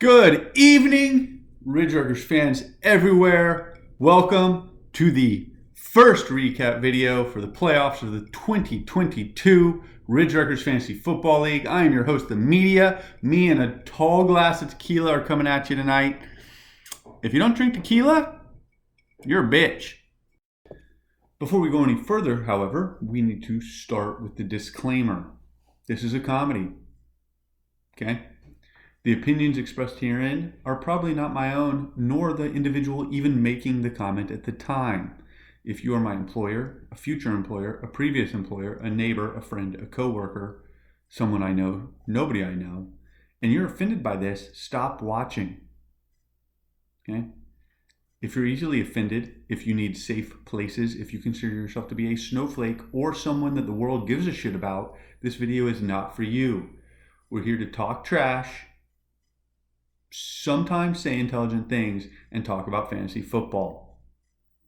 Good evening, Ridge Ruggers fans everywhere. Welcome to the first recap video for the playoffs of the 2022 Ridge Ruggers Fantasy Football League. I am your host, The Media. Me and a tall glass of tequila are coming at you tonight. If you don't drink tequila, you're a bitch. Before we go any further, however, we need to start with the disclaimer. This is a comedy. Okay? The opinions expressed herein are probably not my own, nor the individual even making the comment at the time. If you are my employer, a future employer, a previous employer, a neighbor, a friend, a coworker, someone I know, nobody I know, and you're offended by this, stop watching. Okay? If you're easily offended, if you need safe places, if you consider yourself to be a snowflake or someone that the world gives a shit about, this video is not for you. We're here to talk trash, sometimes say intelligent things, and talk about fantasy football.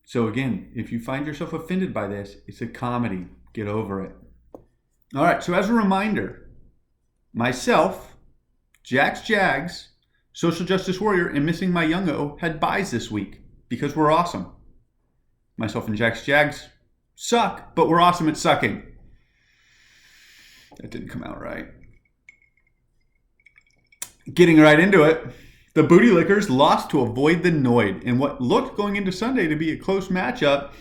So again, if you find yourself offended by this, it's a comedy. Get over it. All right, so as a reminder, myself, Jags, Social Justice Warrior, and Missing My Youngo had buys this week because we're awesome. Myself and Jags suck, but we're awesome at sucking. That didn't come out right. Getting right into it, the Booty Lickers lost to Avoid the Noid in what looked going into Sunday to be a close matchup.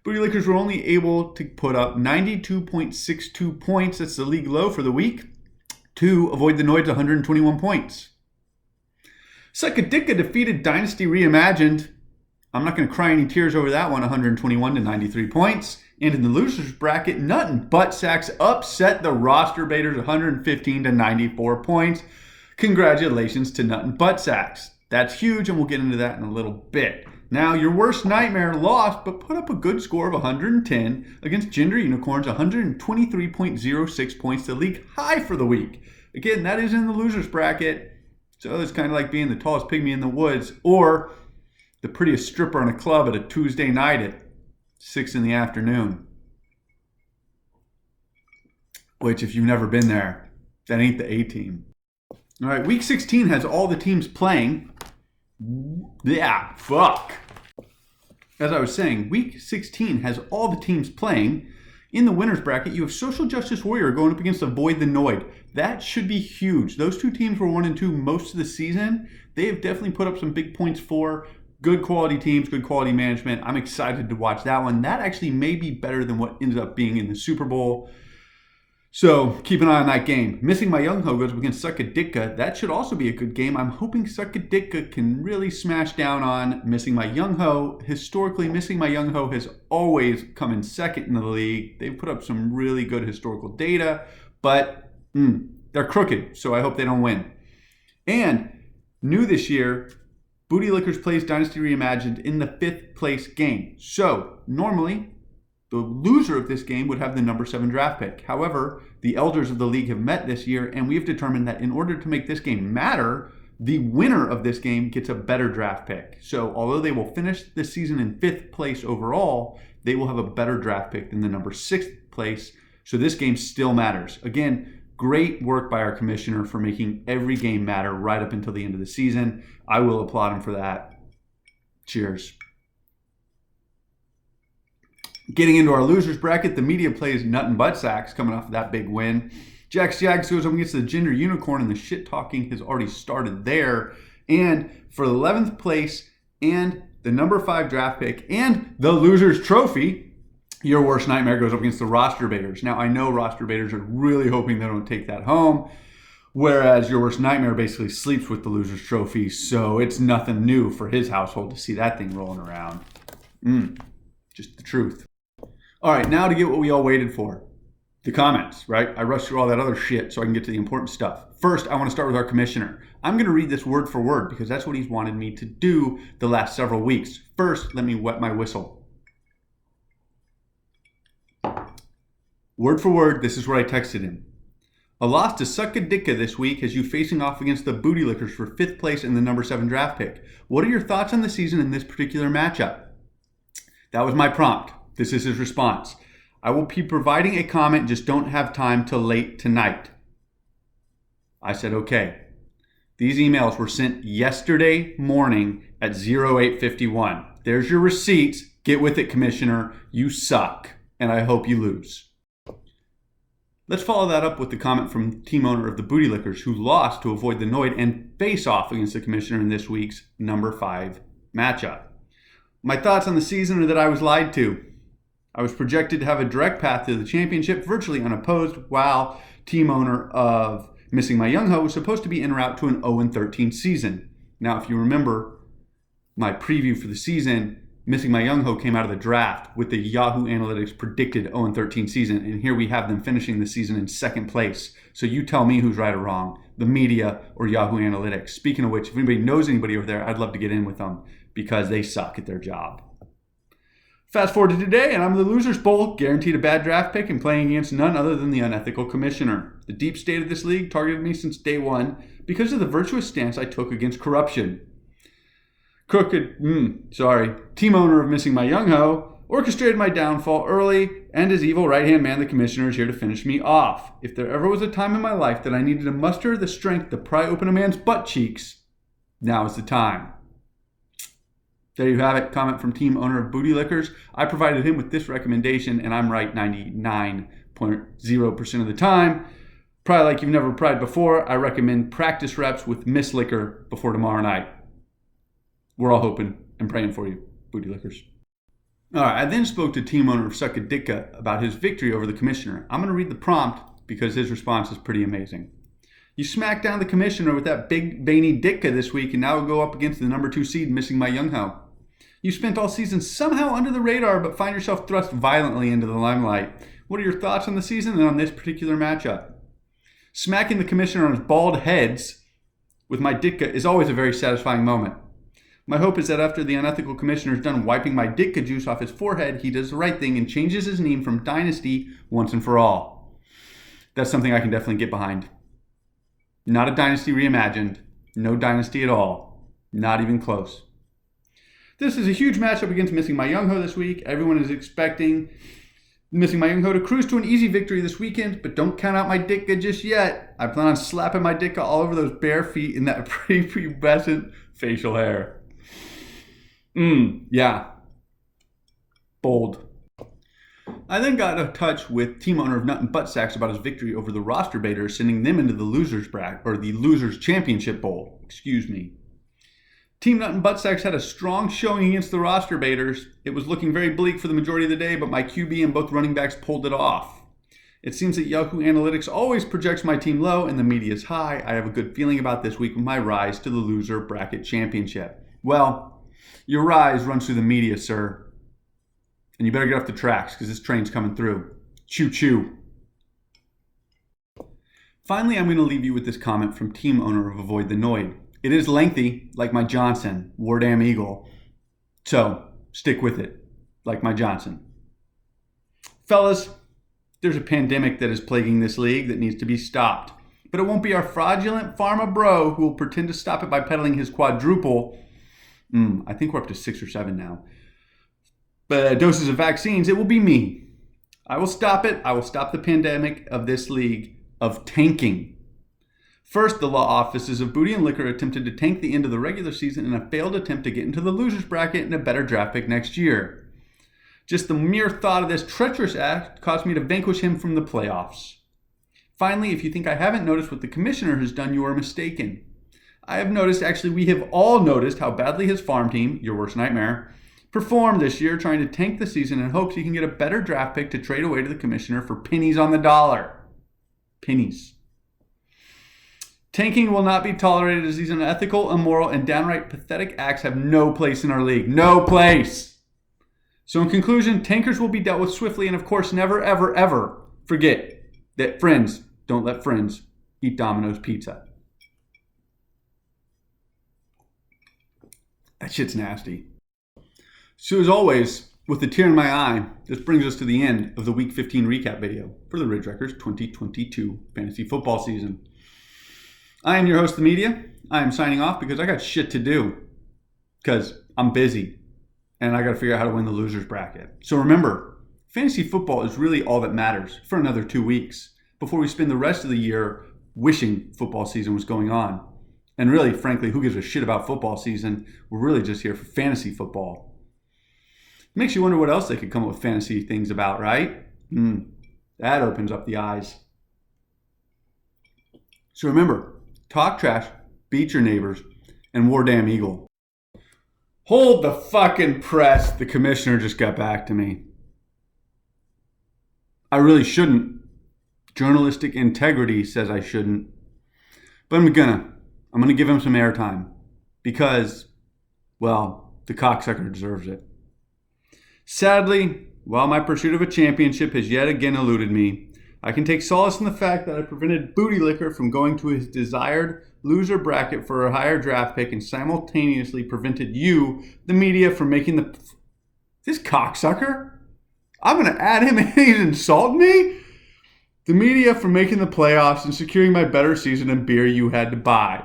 Booty Lickers were only able to put up 92.62 points, that's the league low for the week, to Avoid the Noid's 121 points. Suckadicka defeated Dynasty Reimagined. I'm not going to cry any tears over that one, 121 to 93 points. And in the losers bracket, Nuttin' Butt Sacks upset the Roster Baiters 115 to 94 points. Congratulations to Nuttin' Butt Sacks. That's huge, and we'll get into that in a little bit. Now, your worst nightmare lost, but put up a good score of 110 against Gender Unicorns, 123.06 points, the league high for the week. Again, that is in the losers bracket, so it's kind of like being the tallest pygmy in the woods or the prettiest stripper in a club at a Tuesday night at 6 in the afternoon. Which, if you've never been there, that ain't the A-team. All right, week 16 has all the teams playing. Yeah, fuck. As I was saying, week 16 has all the teams playing. In the winners bracket, you have Social Justice Warrior going up against Avoid the Noid. That should be huge. Those two teams were 1 and 2 most of the season. They have definitely put up some big points for good quality teams, good quality management. I'm excited to watch that one. That actually may be better than what ended up being in the Super Bowl. So keep an eye on that game. Missing My Youngho goes up against Suckadicka. That should also be a good game. I'm hoping Suckadicka can really smash down on Missing My Youngho. Historically, Missing My Youngho has always come in second in the league. They've put up some really good historical data, but they're crooked, so I hope they don't win. And new this year, Booty Lickers plays Dynasty Reimagined in the 5th place game. So normally, the loser of this game would have the number 7 draft pick. However, the elders of the league have met this year, and we have determined that in order to make this game matter, the winner of this game gets a better draft pick. So although they will finish the season in 5th place overall, they will have a better draft pick than the number 6th place. So this game still matters. Again, great work by our commissioner for making every game matter right up until the end of the season. I will applaud him for that. Cheers. Getting into our losers bracket, the media plays Nuttin' Butt Sacks coming off of that big win. Jags goes up against the Gender Unicorn, and the shit talking has already started there. And for 11th place and the number 5 draft pick and the losers trophy, your worst nightmare goes up against the Roster Baiters. Now, I know Roster Baiters are really hoping they don't take that home, whereas your worst nightmare basically sleeps with the losers trophy, so it's nothing new for his household to see that thing rolling around. Just the truth. All right, now to get what we all waited for. The comments, right? I rushed through all that other shit so I can get to the important stuff. First, I want to start with our commissioner. I'm going to read this word for word because that's what he's wanted me to do the last several weeks. First, let me wet my whistle. Word for word, this is what I texted him. A loss to Suckadicka this week has you facing off against the Booty Lickers for 5th place and the number 7 draft pick. What are your thoughts on the season in this particular matchup? That was my prompt. This is his response. I will be providing a comment, just don't have time till late tonight. I said, okay. These emails were sent yesterday morning at 0851. There's your receipts. Get with it, Commissioner. You suck, and I hope you lose. Let's follow that up with the comment from team owner of the Booty Lickers, who lost to avoid the Noid and face off against the Commissioner in this week's number 5 matchup. My thoughts on the season are that I was lied to. I was projected to have a direct path to the championship virtually unopposed, while team owner of Missing My Young Ho was supposed to be en route to an 0-13 season. Now, if you remember my preview for the season, Missing My Young Ho came out of the draft with the Yahoo Analytics predicted 0-13 season, and here we have them finishing the season in second place. So you tell me who's right or wrong, the media or Yahoo Analytics. Speaking of which, if anybody knows anybody over there, I'd love to get in with them because they suck at their job. Fast forward to today, and I'm the Losers Bowl, guaranteed a bad draft pick and playing against none other than the unethical Commissioner. The deep state of this league targeted me since day one because of the virtuous stance I took against corruption. Team owner of Missing My Young Ho orchestrated my downfall early, and his evil right-hand man, the Commissioner, is here to finish me off. If there ever was a time in my life that I needed to muster the strength to pry open a man's butt cheeks, now is the time. There you have it. Comment from team owner of Booty Lickers. I provided him with this recommendation, and I'm right 99.0% of the time. Probably like you've never pried before, I recommend practice reps with Miss Liquor before tomorrow night. We're all hoping and praying for you, Booty Lickers. All right, I then spoke to team owner of Sucka Ditka about his victory over the Commissioner. I'm going to read the prompt because his response is pretty amazing. You smacked down the Commissioner with that big veiny Ditka this week, and now go up against the number 2 seed, Missing My Young Ho. You spent all season somehow under the radar, but find yourself thrust violently into the limelight. What are your thoughts on the season and on this particular matchup? Smacking the Commissioner on his bald heads with my Ditka is always a very satisfying moment. My hope is that after the unethical Commissioner is done wiping my Ditka juice off his forehead, he does the right thing and changes his name from Dynasty once and for all. That's something I can definitely get behind. Not a Dynasty reimagined. No Dynasty at all. Not even close. This is a huge matchup against Missing My Young Ho this week. Everyone is expecting Missing My Young Ho to cruise to an easy victory this weekend, but don't count out my Ditka just yet. I plan on slapping my Ditka all over those bare feet and that prepubescent facial hair. Yeah. Bold. I then got in touch with team owner of Nut and Butt Sacks about his victory over the roster baiters, sending them into the Losers bracket, or the Losers Championship Bowl. Team Nut and Butt Sacks had a strong showing against the roster baiters. It was looking very bleak for the majority of the day, but my QB and both running backs pulled it off. It seems that Yahoo Analytics always projects my team low and the media is high. I have a good feeling about this week with my rise to the Loser Bracket Championship. Well, your rise runs through the media, sir. And you better get off the tracks because this train's coming through. Choo choo. Finally, I'm going to leave you with this comment from team owner of Avoid the Noid. It is lengthy, like my Johnson, War Damn Eagle. So, stick with it, like my Johnson. Fellas, there's a pandemic that is plaguing this league that needs to be stopped. But it won't be our fraudulent pharma bro who will pretend to stop it by peddling his quadruple. I think we're up to 6 or 7 now. But doses of vaccines, it will be me. I will stop it. I will stop the pandemic of this league of tanking. First, the law offices of Booty and Liquor attempted to tank the end of the regular season in a failed attempt to get into the losers bracket and a better draft pick next year. Just the mere thought of this treacherous act caused me to vanquish him from the playoffs. Finally, if you think I haven't noticed what the Commissioner has done, you are mistaken. I have noticed, actually we have all noticed, how badly his farm team, your worst nightmare, performed this year trying to tank the season in hopes he can get a better draft pick to trade away to the Commissioner for pennies on the dollar. Pennies. Tanking will not be tolerated as these unethical, immoral, and downright pathetic acts have no place in our league. No place! So in conclusion, tankers will be dealt with swiftly, and of course never, ever, ever forget that friends don't let friends eat Domino's pizza. That shit's nasty. So as always, with a tear in my eye, this brings us to the end of the Week 15 recap video for the Ridge Wreckers 2022 fantasy football season. I am your host, The Media. I am signing off because I got shit to do. Because I'm busy. And I got to figure out how to win the losers bracket. So remember, fantasy football is really all that matters for another 2 weeks before we spend the rest of the year wishing football season was going on. And really, frankly, who gives a shit about football season? We're really just here for fantasy football. Makes you wonder what else they could come up with fantasy things about, right? That opens up the eyes. So remember, talk trash, beat your neighbors, and war damn eagle. Hold the fucking press. The commissioner just got back to me. I really shouldn't. Journalistic integrity says I shouldn't. But I'm gonna give him some airtime. Because, well, the cocksucker deserves it. Sadly, while my pursuit of a championship has yet again eluded me, I can take solace in the fact that I prevented Booty Liquor from going to his desired loser bracket for a higher draft pick and simultaneously prevented you, the media, from making the... This cocksucker? I'm going to add him and he's insulting me? The media from making the playoffs and securing my better season and beer you had to buy.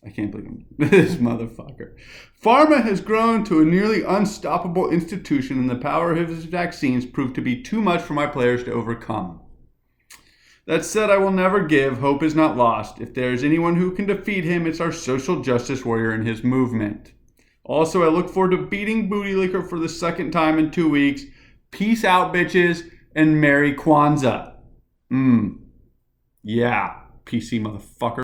I can't believe him. This motherfucker. Pharma has grown to a nearly unstoppable institution, and the power of his vaccines proved to be too much for my players to overcome. That said, I will never give. Hope is not lost. If there is anyone who can defeat him, it's our social justice warrior and his movement. Also, I look forward to beating Booty Liquor for the second time in 2 weeks. Peace out, bitches, and Merry Kwanzaa. Yeah, PC motherfucker.